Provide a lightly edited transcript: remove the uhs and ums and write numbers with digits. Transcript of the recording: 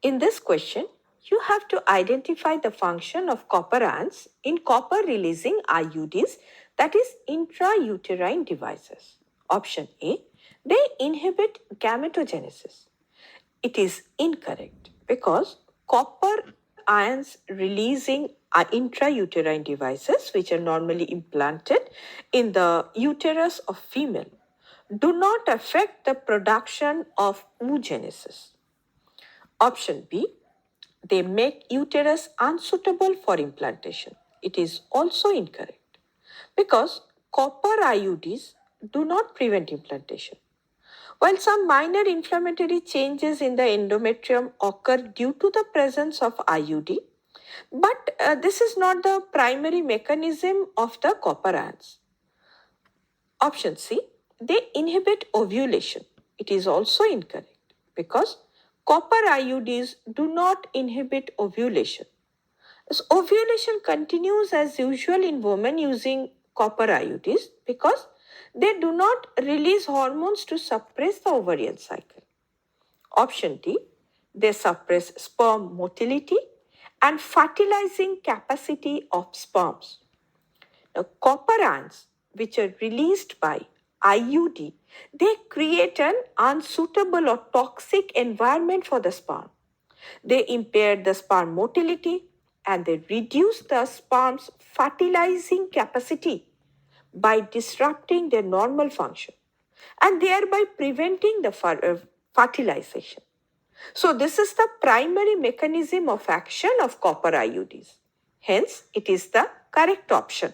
In this question, you have to identify the function of copper ions in copper releasing IUDs, that is intrauterine devices. Option A, they inhibit gametogenesis. It is incorrect because copper ions releasing intrauterine devices, which are normally implanted in the uterus of female, do not affect the production of oogenesis. Option B, they make uterus unsuitable for implantation. It is also incorrect because copper IUDs do not prevent implantation. While some minor inflammatory changes in the endometrium occur due to the presence of IUD, but this is not the primary mechanism of the copper ions. Option C, they inhibit ovulation. It is also incorrect because copper IUDs do not inhibit ovulation. As ovulation continues as usual in women using copper IUDs because they do not release hormones to suppress the ovarian cycle. Option D, they suppress sperm motility and fertilizing capacity of sperms. Now, copper ions, which are released by IUD, they create an unsuitable or toxic environment for the sperm. They impair the sperm motility and they reduce the sperm's fertilizing capacity by disrupting their normal function and thereby preventing the fertilization. So this is the primary mechanism of action of copper IUDs. Hence, it is the correct option.